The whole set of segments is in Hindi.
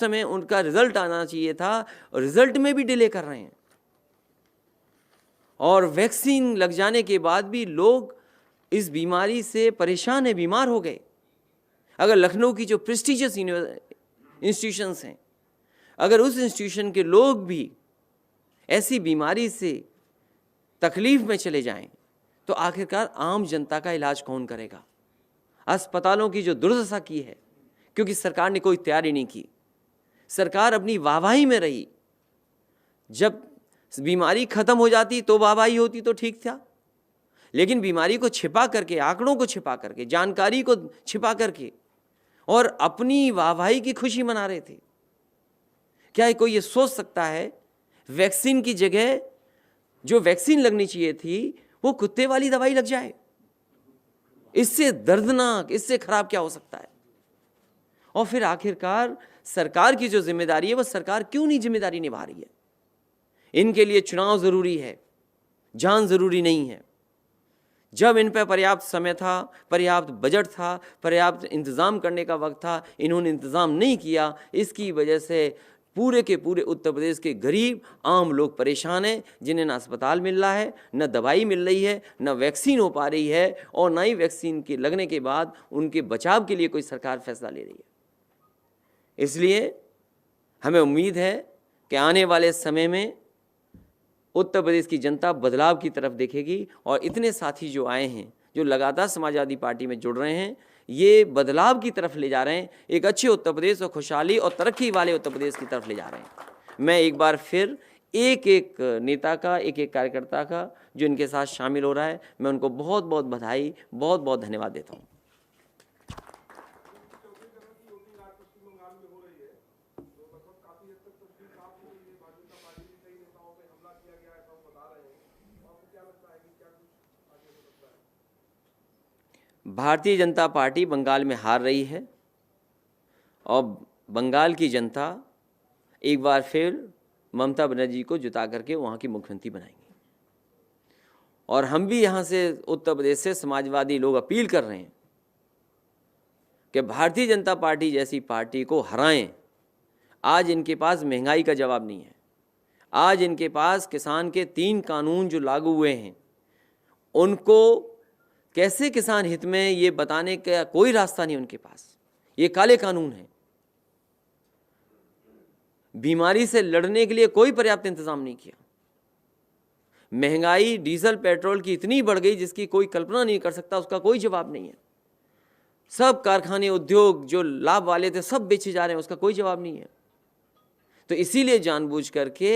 समय उनका रिजल्ट आना चाहिए था, और रिजल्ट में भी डिले कर रहे हैं। और वैक्सीन लग जाने के बाद भी लोग इस बीमारी से परेशान है, बीमार हो गए। अगर लखनऊ की जो प्रेस्टिजियस इंस्टीट्यूशंस हैं, अगर उस इंस्टीट्यूशन के लोग भी ऐसी बीमारी से तकलीफ में चले जाएं, तो आखिरकार आम जनता का इलाज कौन करेगा? अस्पतालों की जो दुर्दशा की है, क्योंकि सरकार ने कोई तैयारी नहीं की। सरकार अपनी वाहवाही में रही। जब बीमारी खत्म हो जाती तो वाहवाही होती तो ठीक था, लेकिन बीमारी को छिपा करके, आंकड़ों को छिपा करके, जानकारी को छिपा करके और अपनी वाहवाही की खुशी मना रहे थे। क्या कोई ये सोच सकता है वैक्सीन की जगह जो वैक्सीन लगनी चाहिए थी वो कुत्ते वाली दवाई लग जाए? इससे दर्दनाक, इससे खराब क्या हो सकता है? और फिर आखिरकार सरकार की जो जिम्मेदारी है, वो सरकार क्यों नहीं जिम्मेदारी निभा रही है? इनके लिए चुनाव जरूरी है, जान जरूरी नहीं है। जब इन पर पर्याप्त समय था, पर्याप्त बजट था, पर्याप्त इंतजाम करने का वक्त था, इन्होंने इंतजाम नहीं किया। इसकी वजह से पूरे के पूरे उत्तर प्रदेश के गरीब आम लोग परेशान हैं, जिन्हें न अस्पताल मिल रहा है, न दवाई मिल रही है, न वैक्सीन हो पा रही है, और न ही वैक्सीन के लगने के बाद उनके बचाव के लिए कोई सरकार फैसला ले रही है। इसलिए हमें उम्मीद है कि आने वाले समय में उत्तर प्रदेश की जनता बदलाव की तरफ देखेगी, और इतने साथी जो आए हैं, जो लगातार समाजवादी पार्टी में जुड़ रहे हैं, ये बदलाव की तरफ ले जा रहे हैं, एक अच्छे उत्तर प्रदेश और खुशहाली और तरक्की वाले उत्तर प्रदेश की तरफ ले जा रहे हैं। मैं एक बार फिर एक एक नेता का, एक एक कार्यकर्ता का जो इनके साथ शामिल हो रहा है, मैं उनको बहुत बहुत बधाई, बहुत बहुत धन्यवाद देता हूँ। भारतीय जनता पार्टी बंगाल में हार रही है, और बंगाल की जनता एक बार फिर ममता बनर्जी को जिता करके वहाँ की मुख्यमंत्री बनाएंगे। और हम भी यहाँ से उत्तर प्रदेश से समाजवादी लोग अपील कर रहे हैं कि भारतीय जनता पार्टी जैसी पार्टी को हराएं। आज इनके पास महंगाई का जवाब नहीं है, आज इनके पास किसान के 3 कानून जो लागू हुए हैं उनको कैसे किसान हित में ये बताने का कोई रास्ता नहीं उनके पास। ये काले कानून हैं। बीमारी से लड़ने के लिए कोई पर्याप्त इंतजाम नहीं किया। महंगाई डीजल पेट्रोल की इतनी बढ़ गई जिसकी कोई कल्पना नहीं कर सकता, उसका कोई जवाब नहीं है। सब कारखाने, उद्योग जो लाभ वाले थे सब बेचे जा रहे हैं, उसका कोई जवाब नहीं है। तो इसीलिए जानबूझ करके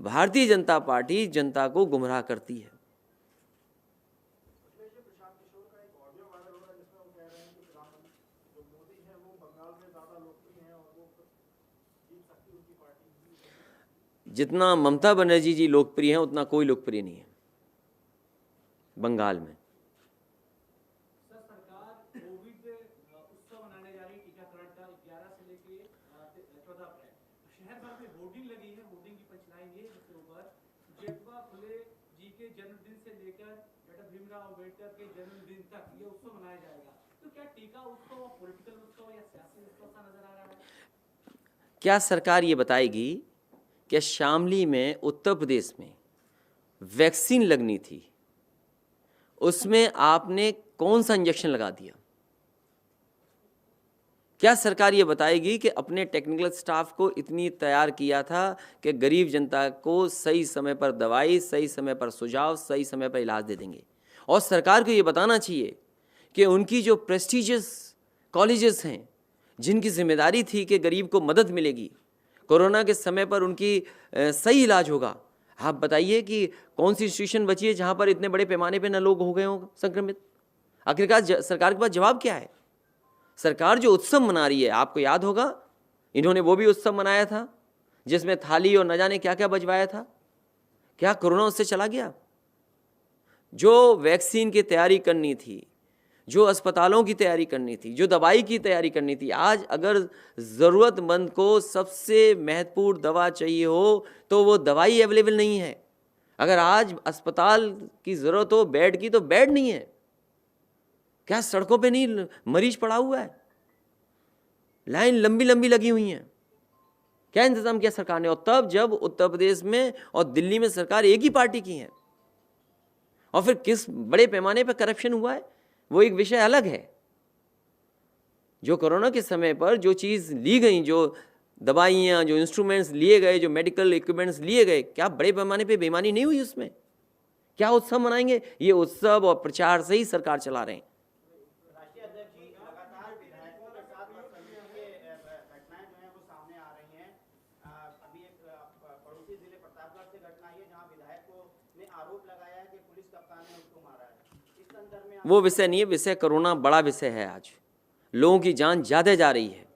भारतीय जनता पार्टी जनता को गुमराह करती है। जितना ममता बनर्जी जी लोकप्रिय हैं उतना कोई लोकप्रिय नहीं है बंगाल में। सरकार कोविड उत्सव मनाने जा रही है, टीकाकरण का 11 से लेके 14 अप्रैल। शहर भर में होर्डिंग लगी है, होर्डिंग की पंचलाइन ये जिसके ऊपर जेठवा फुले जी के जन्मदिन से लेकर डॉक्टर भीमराव अम्बेडकर के जन्मदिन तक ये उत्सव मनाया जाएगा। तो क्या टीका उत्सव पॉलिटिकल उत्सव या सियासी उत्सव सा नजर आ रहा है? क्या सरकार ये बताएगी कि शामली में उत्तर प्रदेश में वैक्सीन लगनी थी, उसमें आपने कौन सा इंजेक्शन लगा दिया? क्या सरकार ये बताएगी कि अपने टेक्निकल स्टाफ को इतनी तैयार किया था कि गरीब जनता को सही समय पर दवाई, सही समय पर सुझाव, सही समय पर इलाज दे देंगे? और सरकार को ये बताना चाहिए कि उनकी जो प्रेस्टिजियस कॉलेजेस हैं, जिनकी जिम्मेदारी थी कि गरीब को मदद मिलेगी, कोरोना के समय पर उनकी सही इलाज होगा, आप बताइए कि कौन सी इंस्टीट्यूशन बची है जहाँ पर इतने बड़े पैमाने पे न लोग हो गए हों संक्रमित? आखिरकार सरकार के पास जवाब क्या है? सरकार जो उत्सव मना रही है, आपको याद होगा इन्होंने वो भी उत्सव मनाया था जिसमें थाली और न जाने क्या क्या बजवाया था। क्या कोरोना उससे चला गया? जो वैक्सीन की तैयारी करनी थी, जो अस्पतालों की तैयारी करनी थी, जो दवाई की तैयारी करनी थी, आज अगर ज़रूरतमंद को सबसे महत्वपूर्ण दवा चाहिए हो तो वो दवाई अवेलेबल नहीं है। अगर आज अस्पताल की ज़रूरत हो बेड की, तो बेड नहीं है। क्या सड़कों पे नहीं मरीज पड़ा हुआ है? लाइन लंबी लंबी लगी हुई हैं। क्या इंतजाम किया सरकार ने? और तब जब उत्तर प्रदेश में और दिल्ली में सरकार एक ही पार्टी की है, और फिर किस बड़े पैमाने पर करप्शन हुआ है वो एक विषय अलग है। जो कोरोना के समय पर जो चीज़ ली गई, जो दवाइयाँ, जो इंस्ट्रूमेंट्स लिए गए, जो मेडिकल इक्विपमेंट्स लिए गए, क्या बड़े पैमाने पे बेईमानी नहीं हुई उसमें? क्या उत्सव मनाएंगे? ये उत्सव और प्रचार से ही सरकार चला रहे हैं। राष्ट्रीय अध्यक्ष जी, लगातार विधायकों के साथ बदतमीजी के घटनाएं जो हैं वो सामने आ रही हैं। अभी एक पड़ोसी जिले प्रतापगढ़ से घटना आई है जहां विधायकों ने आरोप लगाया है कि पुलिस कप्तान ने उसको मारा है। इस संदर्भ में वो विषय नहीं है, विषय कोरोना बड़ा विषय है। आज लोगों की जान ज्यादा जा रही है।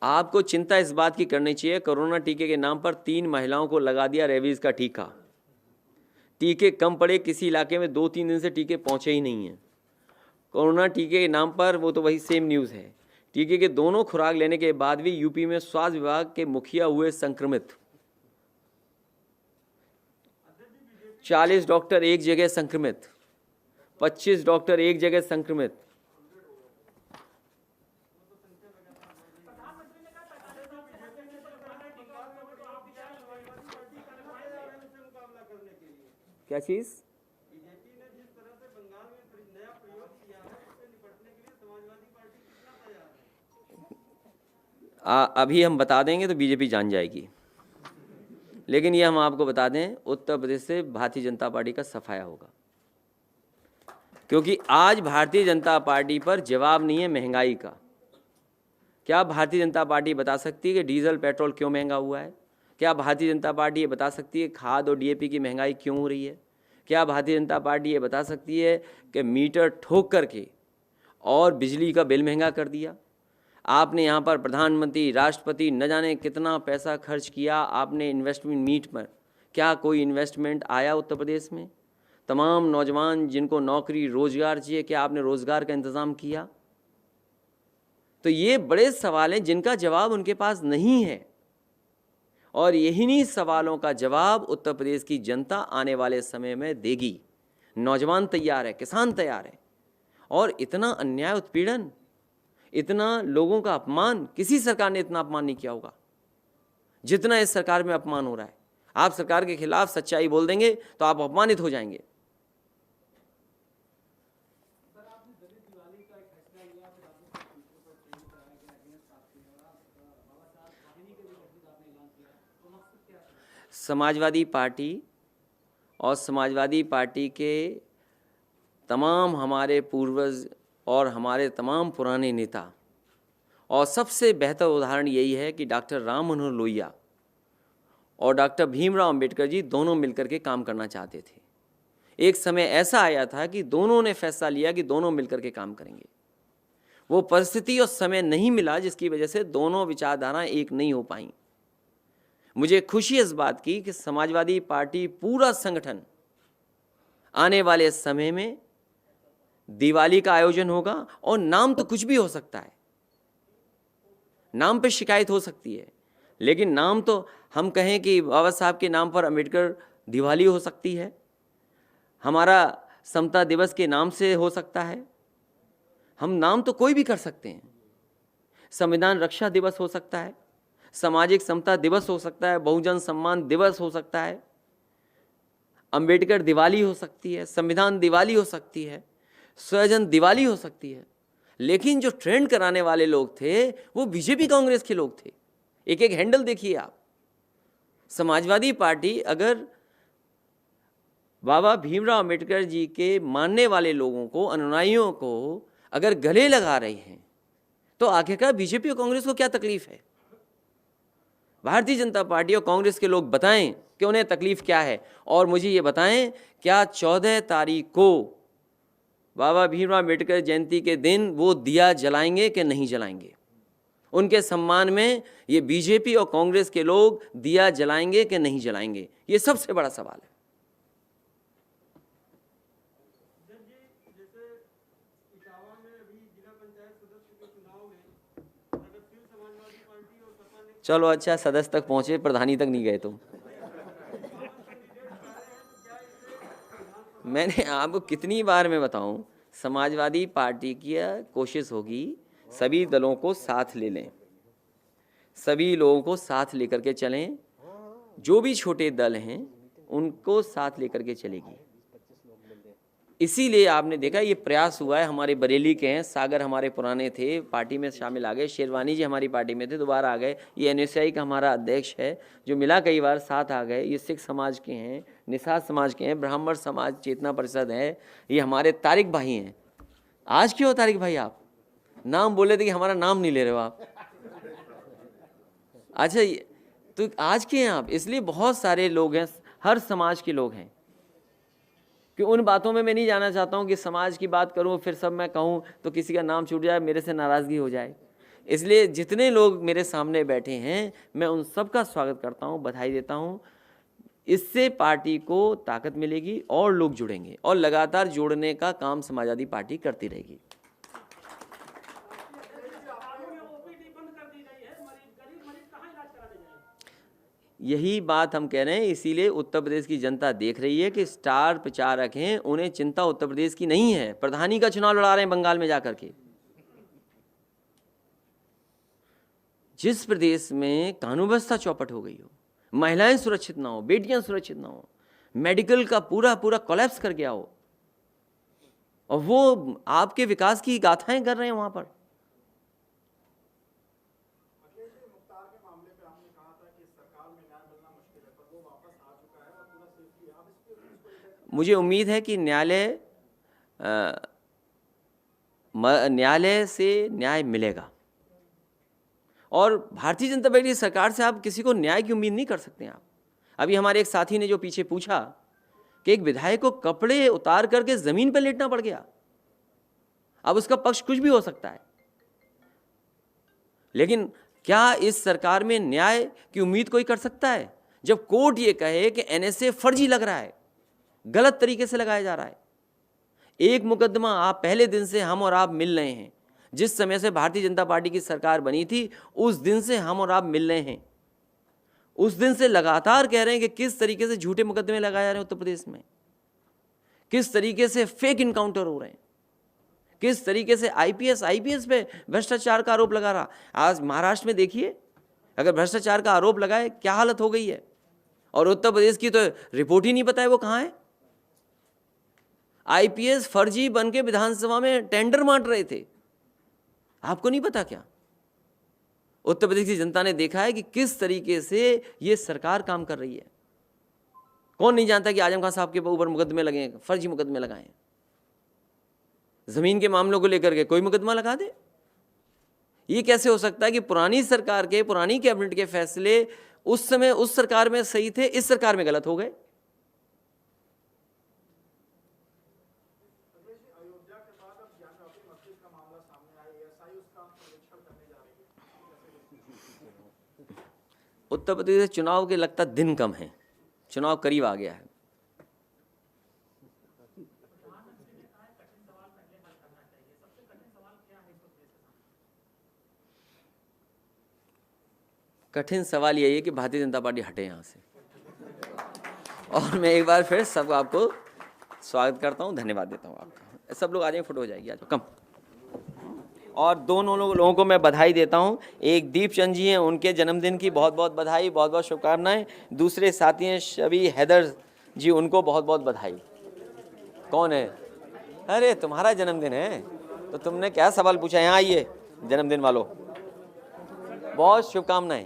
आपको चिंता इस बात की करनी चाहिए, कोरोना टीके के नाम पर 3 महिलाओं को लगा दिया रेबीज का टीका। टीके कम पड़े, किसी इलाके में 2-3 दिन से टीके पहुंचे ही नहीं हैं। कोरोना टीके के नाम पर वो तो वही सेम न्यूज़ है। टीके के दोनों खुराक लेने के बाद भी यूपी में स्वास्थ्य विभाग के मुखिया हुए संक्रमित। 40 डॉक्टर एक जगह संक्रमित, 25 डॉक्टर एक जगह संक्रमित। क्या चीज? बीजेपी ने जिस तरह से बंगाल में नया प्रयोग किया है उससे निपटने के लिए समाजवादी पार्टी कितना तैयार है? अभी हम बता देंगे तो बीजेपी जान जाएगी, लेकिन ये हम आपको बता दें, उत्तर प्रदेश से भारतीय जनता पार्टी का सफाया होगा। क्योंकि आज भारतीय जनता पार्टी पर जवाब नहीं है महंगाई का। क्या भारतीय जनता पार्टी बता सकती है कि डीजल पेट्रोल क्यों महंगा हुआ है? क्या भारतीय जनता पार्टी ये बता सकती है खाद और डीएपी की महंगाई क्यों हो रही है? क्या भारतीय जनता पार्टी ये बता सकती है कि मीटर ठोक करके और बिजली का बिल महंगा कर दिया? आपने यहाँ पर प्रधानमंत्री, राष्ट्रपति न जाने कितना पैसा खर्च किया आपने इन्वेस्टमेंट मीट पर। क्या कोई इन्वेस्टमेंट आया उत्तर प्रदेश में? तमाम नौजवान जिनको नौकरी रोजगार चाहिए, क्या आपने रोजगार का इंतज़ाम किया? तो ये बड़े सवाल हैं जिनका जवाब उनके पास नहीं है, और यही सवालों का जवाब उत्तर प्रदेश की जनता आने वाले समय में देगी। नौजवान तैयार है, किसान तैयार है, और इतना अन्याय, उत्पीड़न, इतना लोगों का अपमान, किसी सरकार ने इतना अपमान नहीं किया होगा जितना इस सरकार में अपमान हो रहा है। आप सरकार के खिलाफ सच्चाई बोल देंगे तो आप अपमानित हो जाएंगे। समाजवादी पार्टी और समाजवादी पार्टी के तमाम हमारे पूर्वज और हमारे तमाम पुराने नेता, और सबसे बेहतर उदाहरण यही है कि डॉक्टर राम मनोहर लोहिया और डॉक्टर भीमराव अंबेडकर जी दोनों मिलकर के काम करना चाहते थे। एक समय ऐसा आया था कि दोनों ने फैसला लिया कि दोनों मिलकर के काम करेंगे। वो परिस्थिति और समय नहीं मिला जिसकी वजह से दोनों विचारधाराएं एक नहीं हो पाई। मुझे खुशी इस बात की कि समाजवादी पार्टी पूरा संगठन आने वाले समय में दिवाली का आयोजन होगा, और नाम तो कुछ भी हो सकता है, नाम पे शिकायत हो सकती है, लेकिन नाम तो हम कहें कि बाबा साहब के नाम पर अम्बेडकर दिवाली हो सकती है, हमारा समता दिवस के नाम से हो सकता है, हम नाम तो कोई भी कर सकते हैं। संविधान रक्षा दिवस हो सकता है, सामाजिक समता दिवस हो सकता है, बहुजन सम्मान दिवस हो सकता है, अंबेडकर दिवाली हो सकती है, संविधान दिवाली हो सकती है, स्वजन दिवाली हो सकती है। लेकिन जो ट्रेंड कराने वाले लोग थे वो बीजेपी कांग्रेस के लोग थे। एक एक हैंडल देखिए आप। समाजवादी पार्टी अगर बाबा भीमराव अंबेडकर जी के मानने वाले लोगों को, अनुयायियों को अगर गले लगा रही हैं, तो आखिरकार बीजेपी और कांग्रेस को क्या तकलीफ है? भारतीय जनता पार्टी और कांग्रेस के लोग बताएं कि उन्हें तकलीफ क्या है, और मुझे ये बताएं क्या 14 तारीख को बाबा भीमराव अंबेडकर जयंती के दिन वो दिया जलाएंगे कि नहीं जलाएंगे? उनके सम्मान में ये बीजेपी और कांग्रेस के लोग दिया जलाएंगे कि नहीं जलाएंगे? ये सबसे बड़ा सवाल है। चलो अच्छा, सदस्य तक पहुंचे, प्रधानी तक नहीं गए तुम। मैंने आपको कितनी बार मैं बताऊं, समाजवादी पार्टी की कोशिश होगी सभी दलों को साथ ले लें, सभी लोगों को साथ लेकर के चलें, जो भी छोटे दल हैं उनको साथ लेकर के चलेगी। इसीलिए आपने देखा ये प्रयास हुआ है। हमारे बरेली के हैं, सागर हमारे पुराने थे, पार्टी में शामिल आ गए, शेरवानी जी हमारी पार्टी में थे, दोबारा आ गए। ये NSI का हमारा अध्यक्ष है जो मिला कई बार, साथ आ गए। ये सिख समाज के हैं, निषाद समाज के हैं, ब्राह्मण समाज चेतना परिषद है, ये हमारे तारिक भाई हैं। आज क्यों तारिक भाई आप नाम बोले थे कि हमारा नाम नहीं ले रहे हो आप? अच्छा, तो आज के हैं आप, इसलिए बहुत सारे लोग हैं, हर समाज के लोग हैं। कि उन बातों में मैं नहीं जाना चाहता हूं कि समाज की बात करूं फिर सब मैं कहूं तो किसी का नाम छूट जाए, मेरे से नाराज़गी हो जाए। इसलिए जितने लोग मेरे सामने बैठे हैं मैं उन सब का स्वागत करता हूं, बधाई देता हूं। इससे पार्टी को ताकत मिलेगी और लोग जुड़ेंगे, और लगातार जोड़ने का काम समाजवादी पार्टी करती रहेगी। यही बात हम कह रहे हैं, इसीलिए उत्तर प्रदेश की जनता देख रही है कि स्टार प्रचारक हैं, उन्हें चिंता उत्तर प्रदेश की नहीं है। प्रधानी का चुनाव लड़ा रहे हैं बंगाल में जाकर के। जिस प्रदेश में कानून व्यवस्था चौपट हो गई हो, महिलाएं सुरक्षित ना हो, बेटियां सुरक्षित ना हो, मेडिकल का पूरा कोलैप्स कर गया हो, और वो आपके विकास की गाथाएं कर रहे हैं वहां पर। मुझे उम्मीद है कि न्यायालय से न्याय मिलेगा, और भारतीय जनता पार्टी सरकार से आप किसी को न्याय की उम्मीद नहीं कर सकते हैं आप। अभी हमारे एक साथी ने जो पीछे पूछा कि एक विधायक को कपड़े उतार करके जमीन पर लेटना पड़ गया। अब उसका पक्ष कुछ भी हो सकता है, लेकिन क्या इस सरकार में न्याय की उम्मीद कोई कर सकता है जब कोर्ट ये कहे कि NSA फर्जी लग रहा है, गलत तरीके से लगाया जा रहा है? एक मुकदमा आप पहले दिन से हम और आप मिल रहे हैं, जिस समय से भारतीय जनता पार्टी की सरकार बनी थी उस दिन से हम और आप मिल रहे हैं। उस दिन से लगातार कह रहे हैं कि किस तरीके से झूठे मुकदमे लगाए जा रहे हैं उत्तर प्रदेश में, किस तरीके से फेक इनकाउंटर हो रहे हैं, किस तरीके से IPS पे भ्रष्टाचार का आरोप लगा रहा। आज महाराष्ट्र में देखिए, अगर भ्रष्टाचार का आरोप लगाए क्या हालत हो गई है, और उत्तर प्रदेश की तो रिपोर्ट ही नहीं पता है वो कहाँ है। IPS फर्जी बन के विधानसभा में टेंडर बांट रहे थे, आपको नहीं पता क्या? उत्तर प्रदेश की जनता ने देखा है कि किस तरीके से ये सरकार काम कर रही है। कौन नहीं जानता कि आजम खान साहब के ऊपर मुकदमे लगे हैं, फर्जी मुकदमे लगाए। जमीन के मामलों को लेकर के कोई मुकदमा लगा दे। ये कैसे हो सकता है कि पुरानी सरकार के, पुरानी कैबिनेट के फैसले उस समय उस सरकार में सही थे, इस सरकार में गलत हो गए? उत्तर प्रदेश में चुनाव के लगता दिन कम है, चुनाव करीब आ गया है। कठिन सवाल यही है कि भारतीय जनता पार्टी हटे यहाँ से। और मैं एक बार फिर सब आपको स्वागत करता हूँ, धन्यवाद देता हूँ आपका। सब लोग आ जाएंगे, फोटो हो जाएगी, आ जाओ कम। और दोनों लोगों को मैं बधाई देता हूं। एक दीपचंद जी हैं, उनके जन्मदिन की बहुत बहुत बधाई, बहुत बहुत शुभकामनाएं। दूसरे साथी हैं शबी हैदर जी, उनको बहुत बहुत बधाई। कौन है? अरे तुम्हारा जन्मदिन है तो तुमने क्या सवाल पूछा? यहाँ आइए जन्मदिन वालों, बहुत शुभकामनाएं।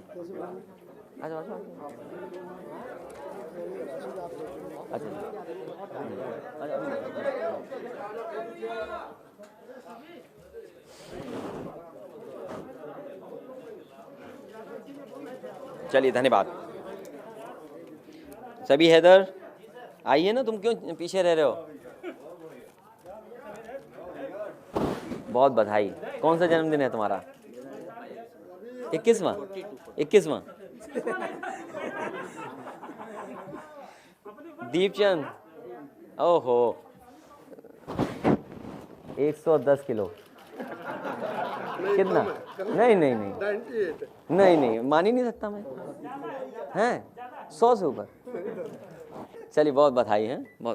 चलिए धन्यवाद। सभी हैदर आइए ना, तुम क्यों पीछे रह रहे हो? बहुत बधाई। कौन सा जन्मदिन है तुम्हारा? 21वां। दीपचंद, ओहो 110 किलो। कितना? नहीं, मान ही नहीं सकता मैं। हैं 100 से ऊपर। चलिए बहुत बधाई है, बहुत।